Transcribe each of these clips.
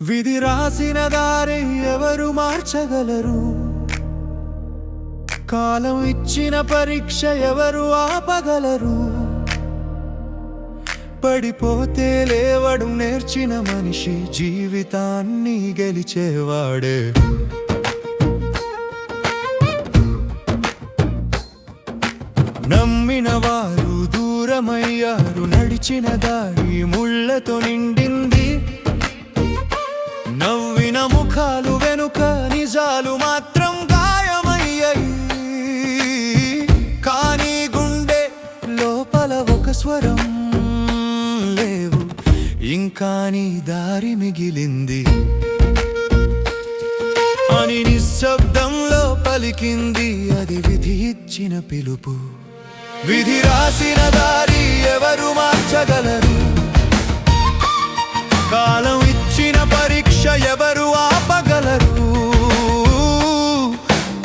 విధి రాసిన దారి ఎవరు మార్చగలరు? కాలం ఇచ్చిన పరీక్ష ఎవరు ఆపగలరు? పడిపోతే లేవడం నేర్చిన మనిషి జీవితాన్ని గెలిచేవాడే. నమ్మిన వారు దూరమయ్యారు, నడిచిన దారి ముళ్ళతో నిండింది. నవ్విన ముఖాలు వెనుక నిజాలు మాత్రం గాయమయ్యాయి. కానీ గుండె లోపల ఒక స్వరం, లేవు ఇంకా నీ దారి మిగిలింది అని నిశ్శబ్దంలో పలికింది. అది విధి ఇచ్చిన పిలుపు. విధి రాసిన దారి ఎవరు మార్చగలరు? కాలం ఇచ్చిన పరీక్ష ఎవరు ఆపగలరు?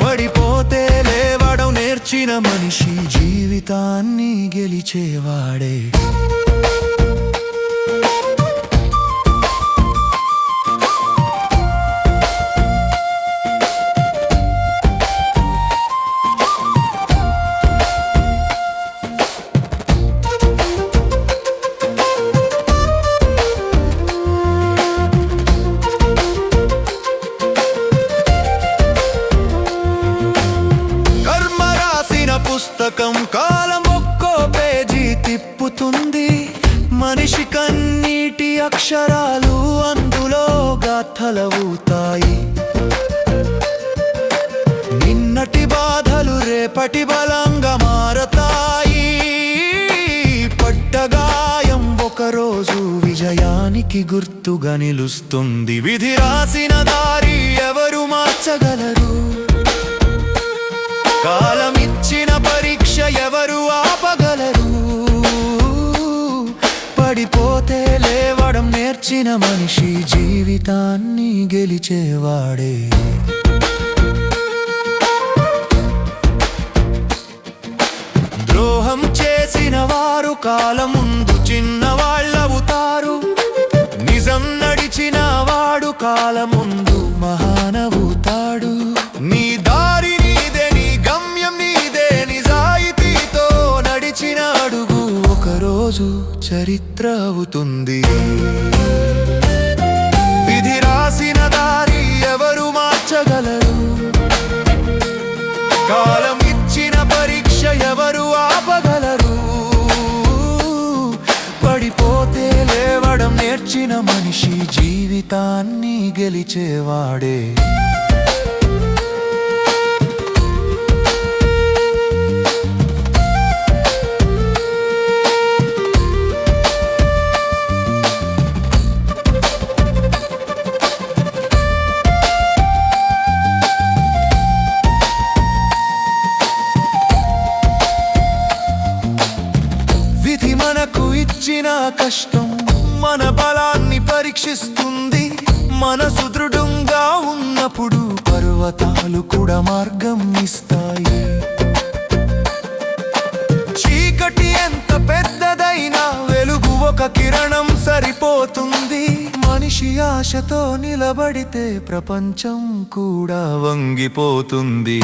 పడిపోతే లేవడం నేర్చిన మనిషి జీవితాన్ని గెలిచేవాడే. పుస్తకం కాలం ఒక్కో పేజీ తిప్పుతుంది. మనిషి కన్నీటి అక్షరాలు అందులో గాథలవుతాయి. నిన్నటి బాధలు రేపటి బలంగా మారతాయి. పడ్డగాయం ఒకరోజు విజయానికి గుర్తుగా నిలుస్తుంది. విధి రాసిన దారి ఎవరు మార్చగలరు? కాలం ఇచ్చిన పరీక్ష ఎవరు ఆపగలరు? పడిపోతే లేవడం నేర్చిన మనిషి జీవితాన్ని గెలిచేవాడే. ద్రోహం చేసిన వారు కాలం ముందు చిన్నవాళ్ళవుతారు. నిజం నడిచిన వాడు కాలం ముందు మహానవుతాడు. నీ దారి అడుగు ఒకరోజు చరిత్ర అవుతుంది. విధి రాసిన దారి ఎవరు మార్చగలరు? కాలం ఇచ్చిన పరీక్ష ఎవరు ఆపగలరు? పడిపోతే లేవడం నేర్చిన మనిషి జీవితాన్ని గెలిచేవాడే. మనకు ఇచ్చిన కష్టం మన బలాన్ని పరీక్షిస్తుంది. మనసు దృఢంగా ఉన్నప్పుడు పర్వతాలు కూడా మార్గం ఇస్తాయి. చీకటి ఎంత పెద్దదైనా వెలుగు ఒక కిరణం సరిపోతుంది. మనిషి ఆశతో నిలబడితే ప్రపంచం కూడా వంగిపోతుంది.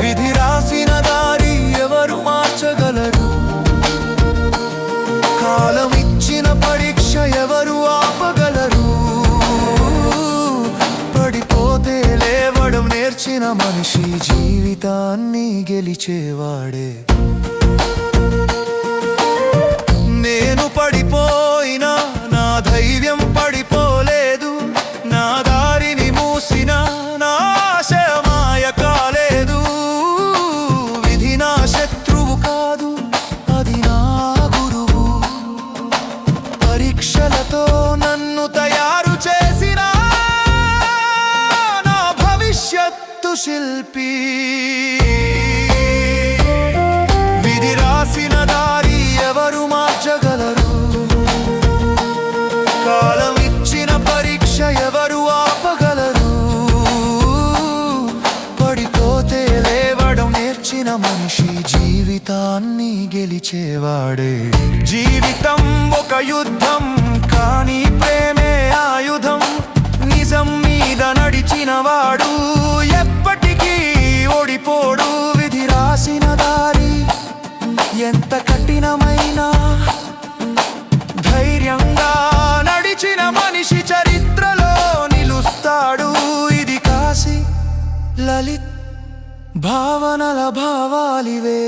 విధి రాసిన దారి ఎవరు మార్చగలరు? కాలం ఇచ్చిన పరీక్ష ఎవరు ఆపగలరు? పడిపోతే లేవడం నేర్చిన మనిషి జీవితాన్ని గెలిచేవాడే. నేను పడిపోయినా నా ధైర్యం పడిపోలేదు. నా దారిని మూసిన నా ఆశయమాయ కాలేదు. విధి నా శత్రువు కాదు, అది నా గురువు. పరీక్షలతో నన్ను తయారు చేసిన నా భవిష్యత్తు శిల్పి. విధి రాసిన దారి ఎవరు మార్చగలరు? కాలం ఇచ్చిన పరీక్ష ఎవరు ఆపగలరు? పడిపోతే లేవడం నేర్చిన మనిషి జీవితాన్ని గెలిచేవాడే. జీవితం ఒక యుద్ధం, కానీ ప్రేమ లలిత్ భావనల భావాలివే.